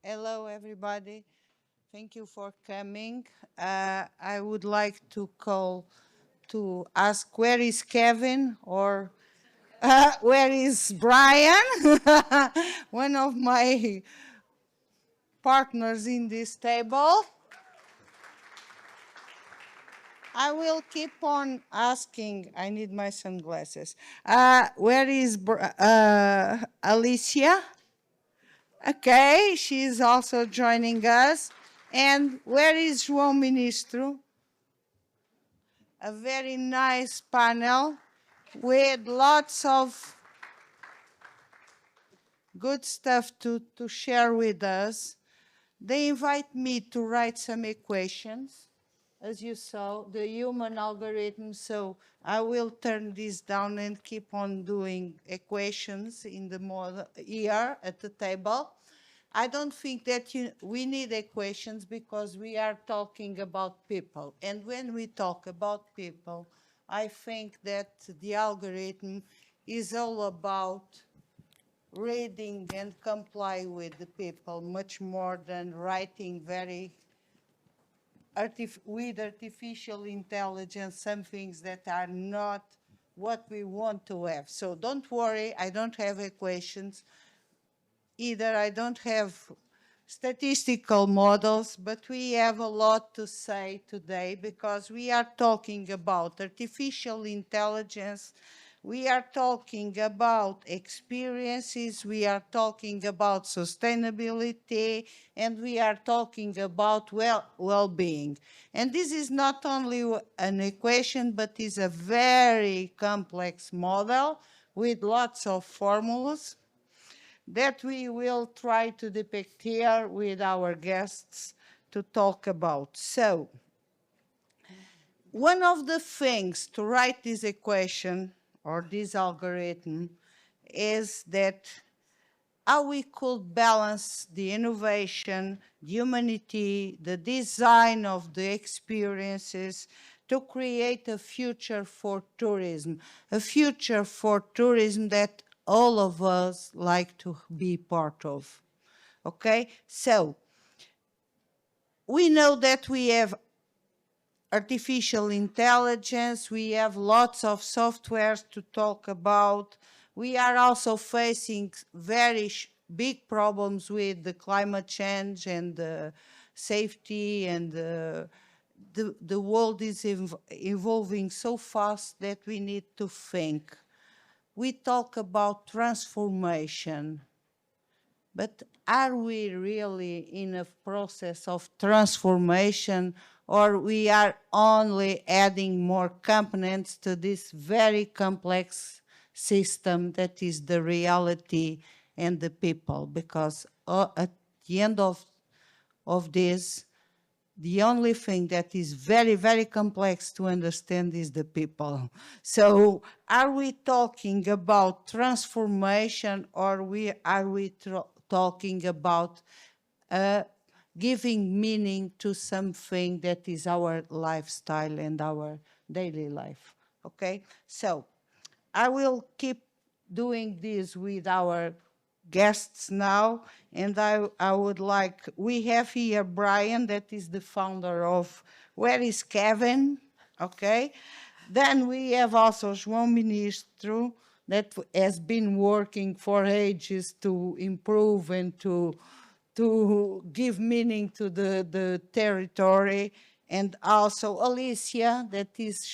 Hello, everybody. Thank you for coming. I would like to ask where is Kevin or where is Brian? One of my partners in this table. I will keep on asking. I need my sunglasses. Where is Alicia? Okay, she is also joining us. And where is João Ministro? A very nice panel with lots of good stuff to share with us. They invite me to write some equations, as you saw, the human algorithm. So I will turn this down and keep on doing equations in the model here at the table. I don't think that we need equations because we are talking about people. And when we talk about people, I think that the algorithm is all about reading and comply with the people much more than writing with artificial intelligence some things that are not what we want to have. So don't worry, I don't have equations. Either I don't have statistical models, but we have a lot to say today because we are talking about artificial intelligence, we are talking about experiences, we are talking about sustainability, and we are talking about well-being. And this is not only an equation, but is a very complex model with lots of formulas that we will try to depict here with our guests to talk about. So, one of the things to write this equation or this algorithm is that how we could balance the innovation, the humanity, the design of the experiences to create a future for tourism that all of us like to be part of, okay? So, we know that we have artificial intelligence, we have lots of softwares to talk about. We are also facing very big problems with the climate change and the safety, and the world is evolving so fast that we need to think. We talk about transformation, but are we really in a process of transformation, or we are only adding more components to this very complex system that is the reality and the people? Because at the end of this, the only thing that is very, very complex to understand is the people. So are we talking about transformation, or are we talking about giving meaning to something that is our lifestyle and our daily life? Okay, so I will keep doing this with our guests now, and I would like, we have here Brian, that is the founder of Where is Kevin? Okay. Then we have also João Ministro, that has been working for ages to improve and to give meaning to the territory, and also Alicia, that is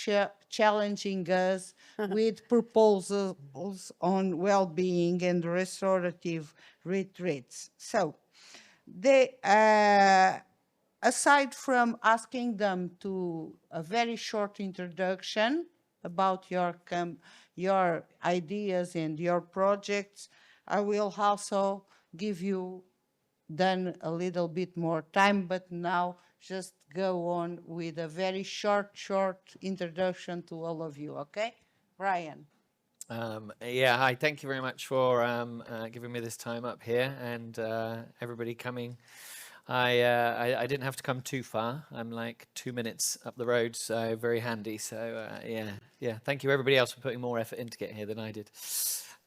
challenging us with proposals on well-being and restorative retreats. So, aside from asking them to a very short introduction about your ideas and your projects, I will also give you then a little bit more time, but now just go on with a very short introduction to all of you, okay? Brian. Yeah, hi, thank you very much for giving me this time up here, and everybody coming. I didn't have to come too far. I'm like 2 minutes up the road, so very handy. So yeah, thank you everybody else for putting more effort in to get here than I did.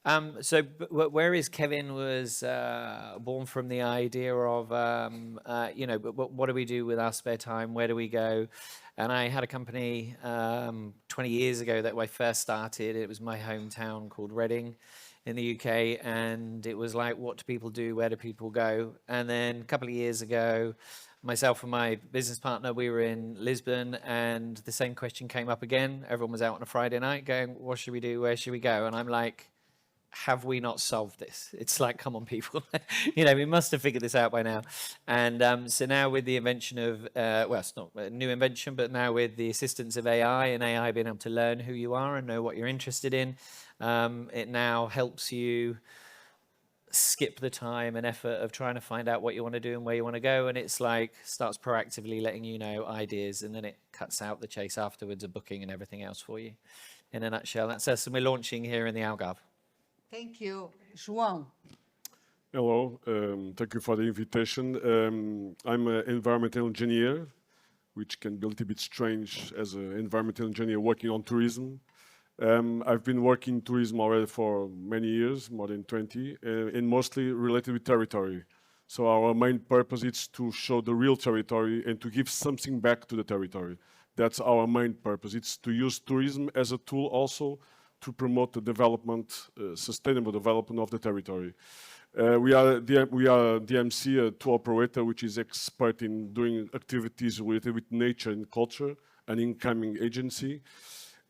Where is Kevin was born from the idea of, what do we do with our spare time? Where do we go? And I had a company 20 years ago that I first started. It was my hometown called Reading in the UK. And it was like, what do people do? Where do people go? And then a couple of years ago, myself and my business partner, we were in Lisbon, and the same question came up again. Everyone was out on a Friday night going, what should we do? Where should we go? And I'm like, have we not solved this? It's like, come on, people. We must have figured this out by now. And so now with the invention of, it's not a new invention, but now with the assistance of AI and AI being able to learn who you are and know what you're interested in, it now helps you skip the time and effort of trying to find out what you want to do and where you want to go. And it's like, starts proactively letting you know ideas, and then it cuts out the chase afterwards of booking and everything else for you. In a nutshell, that's us. And we're launching here in the Algarve. Thank you. João. Hello, thank you for the invitation. I'm an environmental engineer, which can be a little bit strange as an environmental engineer working on tourism. I've been working in tourism already for many years, more than 20, and mostly related with territory. So our main purpose is to show the real territory and to give something back to the territory. That's our main purpose. It's to use tourism as a tool also to promote the development, sustainable development of the territory. We are DMC, a tour operator, which is expert in doing activities related with nature and culture, an incoming agency.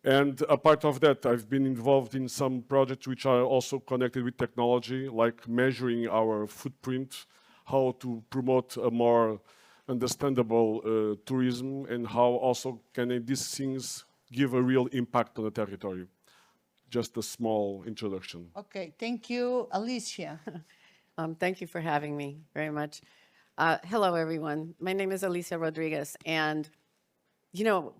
And apart of that, I've been involved in some projects which are also connected with technology, like measuring our footprint, how to promote a more understandable tourism, and how also can these things give a real impact on the territory. Just a small introduction. Okay, thank you. Alicia. Thank you for having me very much. Hello, everyone. My name is Alicia Rodriguez. And,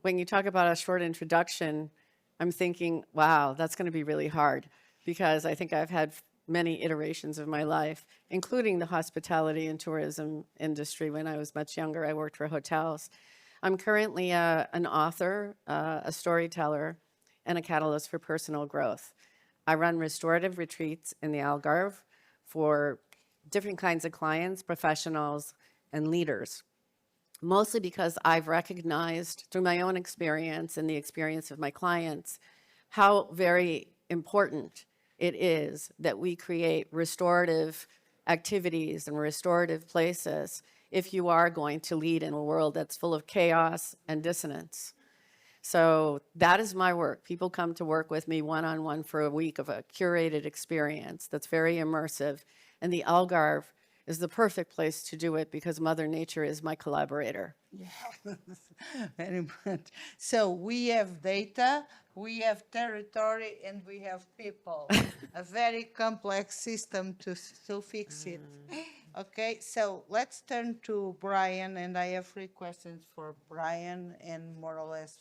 when you talk about a short introduction, I'm thinking, wow, that's going to be really hard, because I think I've had many iterations of my life, including the hospitality and tourism industry. When I was much younger, I worked for hotels. I'm currently an author, a storyteller, and a catalyst for personal growth. I run restorative retreats in the Algarve for different kinds of clients, professionals, and leaders, mostly because I've recognized through my own experience and the experience of my clients how very important it is that we create restorative activities and restorative places if you are going to lead in a world that's full of chaos and dissonance. So that is my work. People come to work with me one-on-one for a week of a curated experience that's very immersive. And the Algarve is the perfect place to do it because Mother Nature is my collaborator. Yes, very much. So we have data, we have territory, and we have people. A very complex system to fix it. Okay, so let's turn to Brian, and I have 3 questions for Brian, and more or less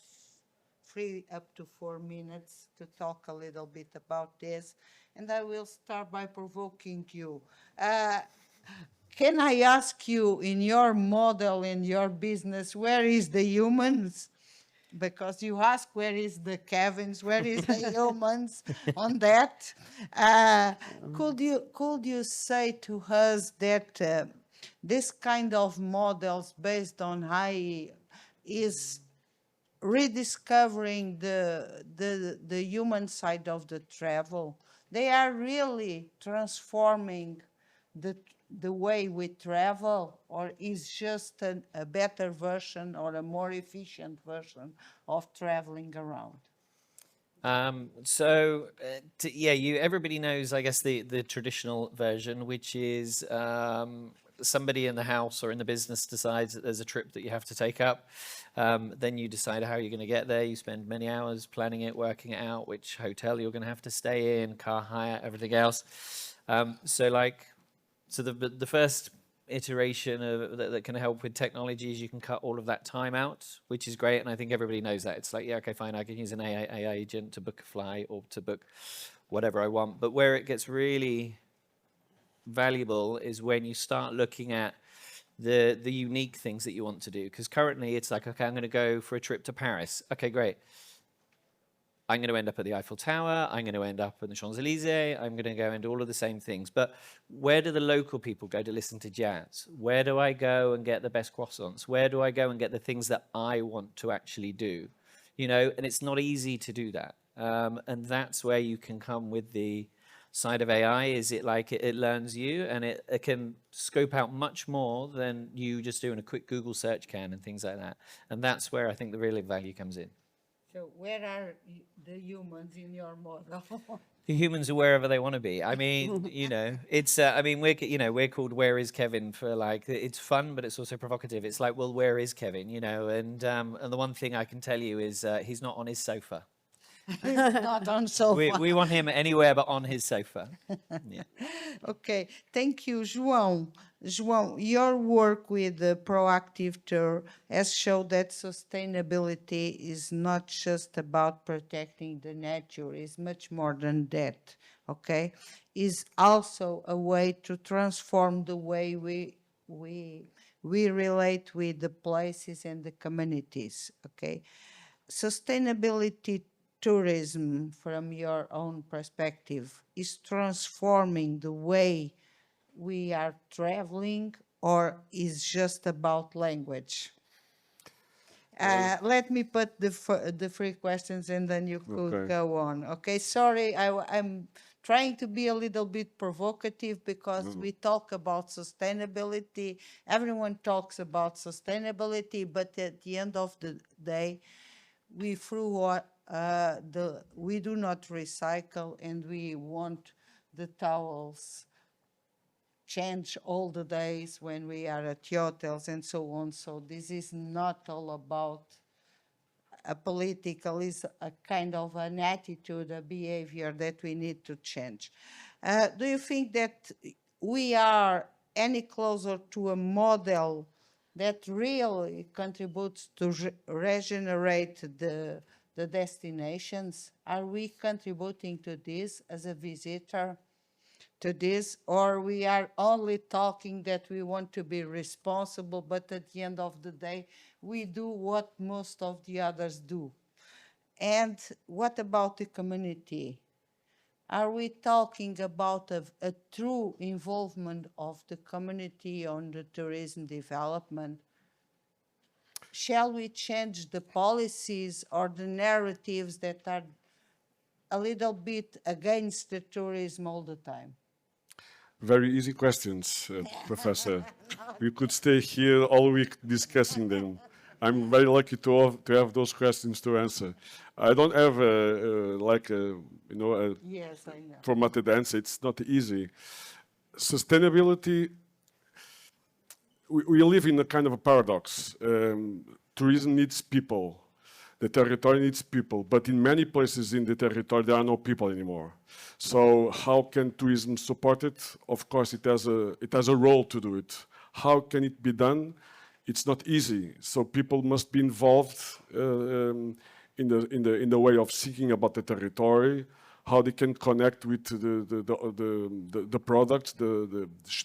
free up to 4 minutes to talk a little bit about this. And I will start by provoking you. Can I ask you, in your model, in your business, where is the humans? Because you ask where is the Kevins, where is the humans on that? Could you say to us that this kind of models based on AI is rediscovering the human side of the travel? They are really transforming the way we travel, or is just a better version or a more efficient version of traveling around? Everybody knows, I guess, the traditional version, which is somebody in the house or in the business decides that there's a trip that you have to take up. Then you decide how you're going to get there. You spend many hours planning it, working it out, which hotel you're going to have to stay in, car hire, everything else. So the first iteration that can help with technology is you can cut all of that time out, which is great. And I think everybody knows that. It's like, yeah, okay, fine. I can use an AI agent to book a flight or to book whatever I want. But where it gets really valuable is when you start looking at the unique things that you want to do. Because currently it's like, okay, I'm going to go for a trip to Paris. Okay, great. I'm going to end up at the Eiffel Tower, I'm going to end up in the Champs-Élysées, I'm going to go and do all of the same things. But where do the local people go to listen to jazz? Where do I go and get the best croissants? Where do I go and get the things that I want to actually do? You know, and it's not easy to do that. And that's where you can come with the side of AI. Is it like it learns you, and it can scope out much more than you just doing a quick Google search can and things like that. And that's where I think the real value comes in. So where are the humans in your model? The humans are wherever they want to be. I mean, you know, it's, I mean, we're called Where is Kevin for like, it's fun, but it's also provocative. It's like, well, where is Kevin, you know? And the one thing I can tell you is he's not on his sofa. He's not on sofa. We want him anywhere but on his sofa. Yeah. Okay, thank you, João. João, your work with the Proactivetur has shown that sustainability is not just about protecting the nature, it's much more than that, okay? It's also a way to transform the way we relate with the places and the communities, okay? Sustainability tourism, from your own perspective, is transforming the way we are traveling, or is just about language? Let me put the three questions and then you could go on. Okay, sorry, I'm trying to be a little bit provocative because we talk about sustainability. Everyone talks about sustainability, but at the end of the day, we we do not recycle, and we want the towels change all the days when we are at hotels and so on. So this is not all about a political, it's a kind of an attitude, a behavior that we need to change. Do you think that we are any closer to a model that really contributes to regenerate the destinations? Are we contributing to this as a visitor? To this, or we are only talking that we want to be responsible, but at the end of the day, we do what most of the others do? And what about the community? Are we talking about a true involvement of the community on the tourism development? Shall we change the policies or the narratives that are a little bit against the tourism all the time? Very easy questions, Professor. We could stay here all week discussing them. I'm very lucky to have those questions to answer. I don't have Yes, I know. formatted answer. It's not easy. Sustainability, we live in a kind of a paradox. Tourism needs people. The territory needs people, but in many places in the territory, there are no people anymore. So how can tourism support it? Of course, it has a role to do it. How can it be done? It's not easy. So people must be involved in the way of thinking about the territory, how they can connect with the products.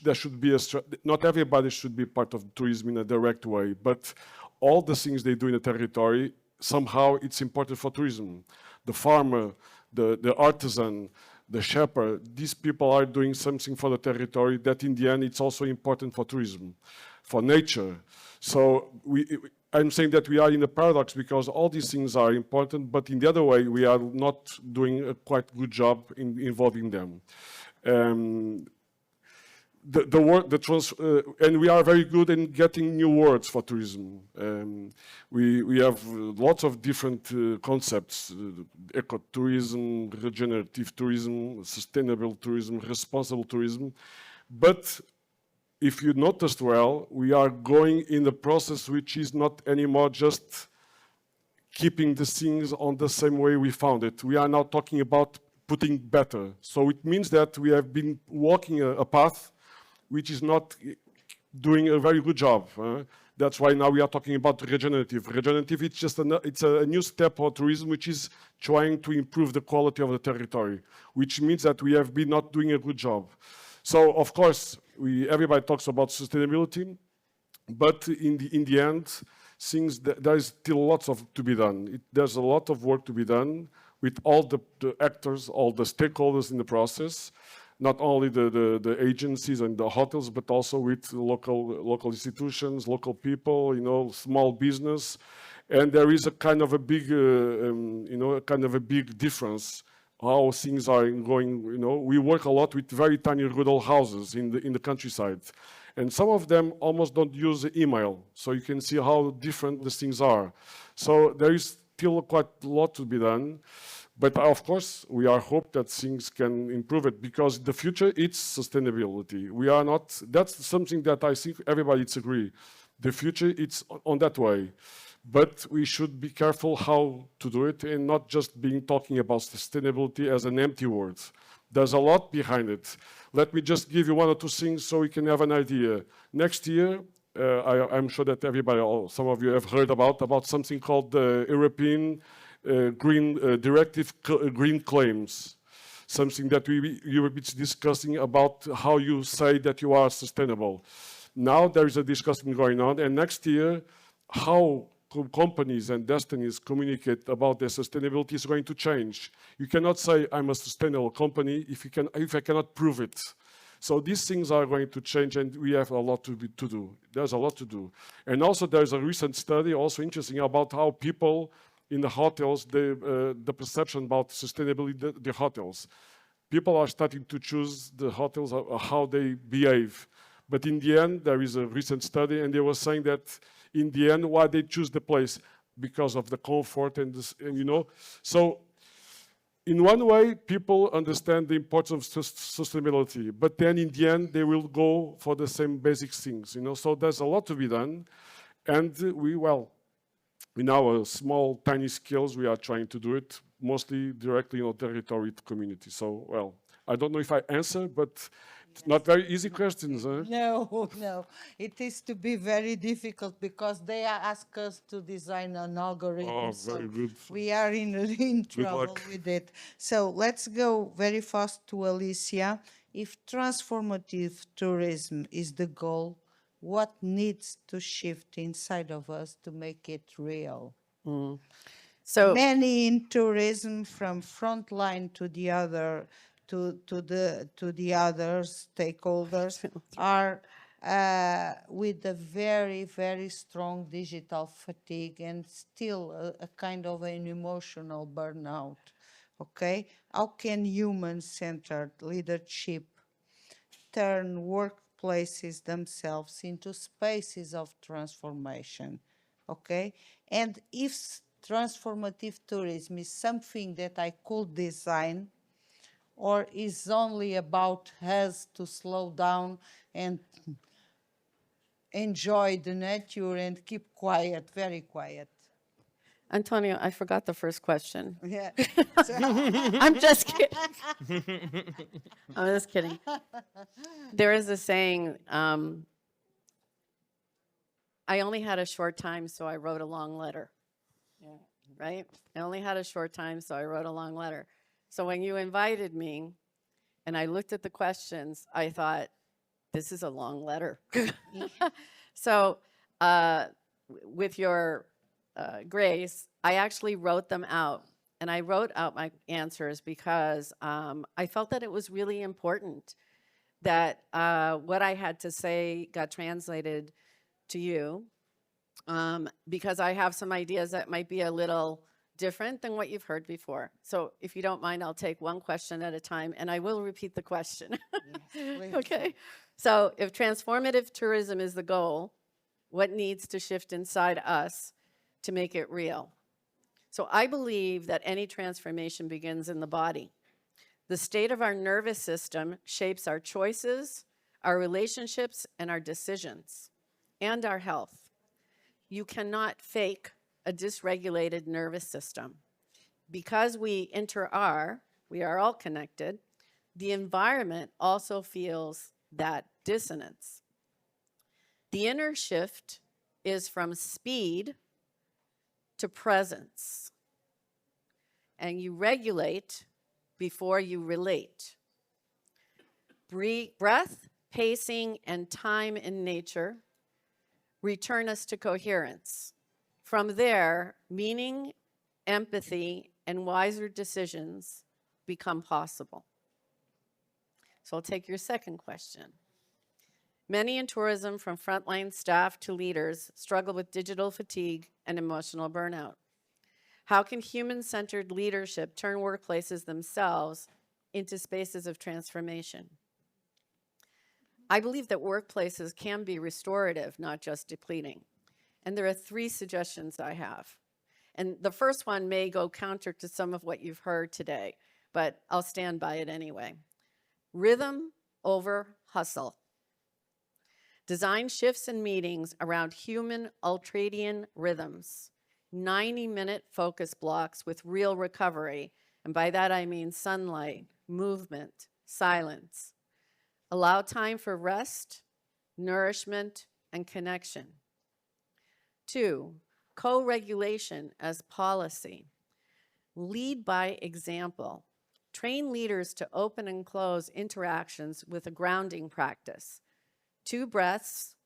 There should be not everybody should be part of tourism in a direct way, but all the things they do in the territory, somehow it's important for tourism. The farmer, the artisan, the shepherd, these people are doing something for the territory that in the end it's also important for tourism, for nature. So I'm saying that we are in a paradox because all these things are important, but in the other way we are not doing a quite good job in involving them. And we are very good in getting new words for tourism. We have lots of different concepts: ecotourism, regenerative tourism, sustainable tourism, responsible tourism. But if you noticed well, we are going in a process which is not anymore just keeping the things on the same way we found it. We are now talking about putting better. So it means that we have been walking a path which is not doing a very good job. That's why now we are talking about regenerative. Regenerative, it's just a new step for tourism, which is trying to improve the quality of the territory, which means that we have been not doing a good job. So, of course, everybody talks about sustainability, but in the end, things that there is still lots of to be done. There's a lot of work to be done with all the actors, all the stakeholders in the process, not only the agencies and the hotels, but also with local institutions, local people, you know, small business. And there is a kind of a big, you know, a kind of a big difference how things are going. You know, we work a lot with very tiny rural houses in the countryside, and some of them almost don't use email. So you can see how different the things are. So there is still quite a lot to be done. But of course, we are hope that things can improve it, because the future, it's sustainability. We are not, that's something that I think everybody agree. The future, it's on that way. But we should be careful how to do it, and not just talking about sustainability as an empty word. There's a lot behind it. Let me just give you one or two things so we can have an idea. Next year, I'm sure that everybody, or some of you have heard about something called the European Green Directive Green Claims. Something that Europe is discussing about how you say that you are sustainable. Now there is a discussion going on, and next year, how companies and destinies communicate about their sustainability is going to change. You cannot say I'm a sustainable company if I cannot prove it. So these things are going to change, and we have a lot to do. There's a lot to do. And also there's a recent study, also interesting, about how people in the hotels, the perception about sustainability, the hotels. People are starting to choose the hotels, how they behave. But in the end, there is a recent study, and they were saying that in the end, why they choose the place? Because of the comfort and you know. So in one way, people understand the importance of sustainability, but then in the end, they will go for the same basic things, you know. So there's a lot to be done, and in our small, tiny skills, we are trying to do it mostly directly in our territory to community. So, well, I don't know if I answer, but it's not very easy questions. Huh? No. It is to be very difficult because they ask us to design an algorithm. Oh, so very good. we are in trouble luck. with it. So let's go very fast to Alicia. If transformative tourism is the goal, what needs to shift inside of us to make it real? So Many in tourism, from frontline to the other to the other stakeholders, are with a very, very strong digital fatigue and still a kind of an emotional burnout. Okay, how can human-centered leadership turn workplaces themselves into spaces of transformation? Okay, and if transformative tourism is something that I could design, or is only about us to slow down and enjoy the nature and keep quiet, very quiet? Antonio, I forgot the first question. Yeah. I'm just kidding. I'm just kidding. There is a saying, I only had a short time, so I wrote a long letter. Yeah. Right? I only had a short time, so I wrote a long letter. So when you invited me and I looked at the questions, I thought, this is a long letter. So with your grace, I actually wrote them out. And I wrote out my answers because I felt that it was really important that what I had to say got translated to you, because I have some ideas that might be a little different than what you've heard before. So if you don't mind, I'll take one question at a time, and I will repeat the question. Yes, okay. So if transformative tourism is the goal, what needs to shift inside us to make it real? So I believe that any transformation begins in the body. The state of our nervous system shapes our choices, our relationships, and our decisions, and our health. You cannot fake a dysregulated nervous system. Because we we are all connected, the environment also feels that dissonance. The inner shift is from speed to presence. And you regulate before you relate. Breath, pacing, and time in nature return us to coherence. From there, meaning, empathy, and wiser decisions become possible. So I'll take your second question. Many in tourism, from frontline staff to leaders, struggle with digital fatigue and emotional burnout. How can human-centered leadership turn workplaces themselves into spaces of transformation? I believe that workplaces can be restorative, not just depleting. And there are 3 suggestions I have. And the first one may go counter to some of what you've heard today, but I'll stand by it anyway. Rhythm over hustle. Design shifts and meetings around human ultradian rhythms. 90-minute focus blocks with real recovery. And by that I mean sunlight, movement, silence. Allow time for rest, nourishment, and connection. 2, co-regulation as policy. Lead by example. Train leaders to open and close interactions with a grounding practice. 2 breaths,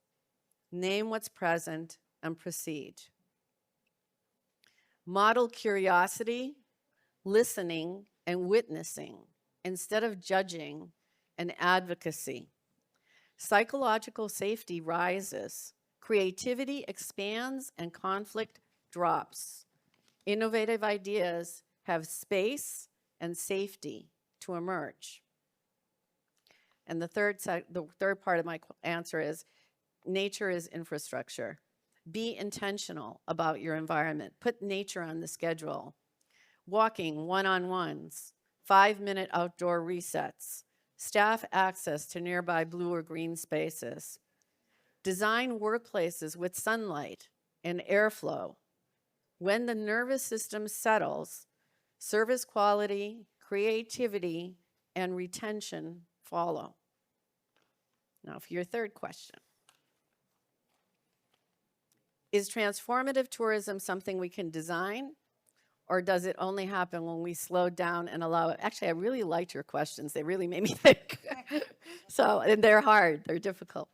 name what's present, and proceed. Model curiosity, listening, and witnessing instead of judging and advocacy. Psychological safety rises, creativity expands, and conflict drops. Innovative ideas have space and safety to emerge. And the third part of my answer is, nature is infrastructure. Be intentional about your environment. Put nature on the schedule. Walking one-on-ones, 5-minute outdoor resets, staff access to nearby blue or green spaces. Design workplaces with sunlight and airflow. When the nervous system settles, service quality, creativity, and retention follow. Now, for your third question. Is transformative tourism something we can design, or does it only happen when we slow down and allow it? Actually, I really liked your questions. They really made me think. And they're hard, they're difficult.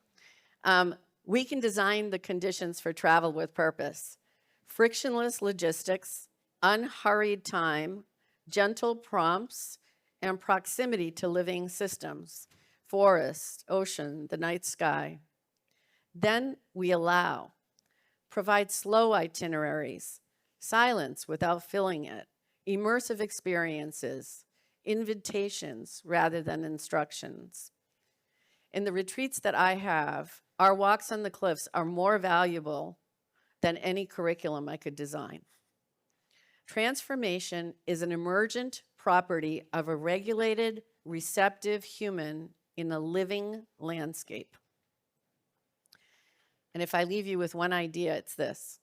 We can design the conditions for travel with purpose. Frictionless logistics, unhurried time, gentle prompts, and proximity to living systems, forest, ocean, the night sky. Then we allow. Provide slow itineraries, silence without filling it, immersive experiences, invitations rather than instructions. In the retreats that I have, our walks on the cliffs are more valuable than any curriculum I could design. Transformation is an emergent property of a regulated, receptive human in a living landscape. And if I leave you with one idea, it's this.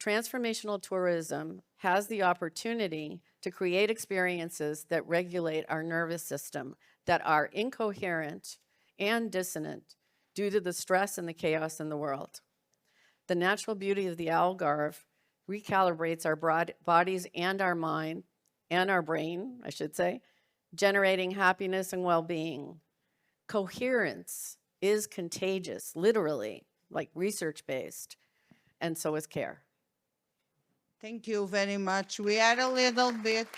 Transformational tourism has the opportunity to create experiences that regulate our nervous system that are incoherent and dissonant due to the stress and the chaos in the world. The natural beauty of the Algarve recalibrates our bodies and our mind, and our brain, I should say, generating happiness and well-being. Coherence is contagious, literally, like research-based, and so is care. Thank you very much. We are a little bit...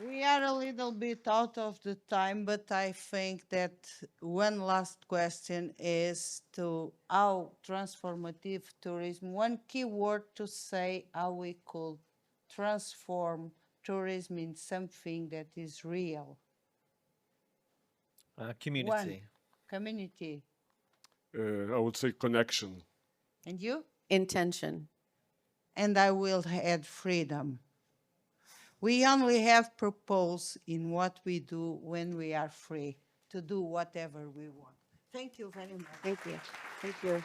We are a little bit out of the time, but I think that one last question is to how transformative tourism, one key word to say how we could transform tourism in something that is real. Community. One, community. I would say connection. And you? Intention. And I will add freedom. We only have purpose in what we do when we are free to do whatever we want. Thank you very much. Thank you. Thank you.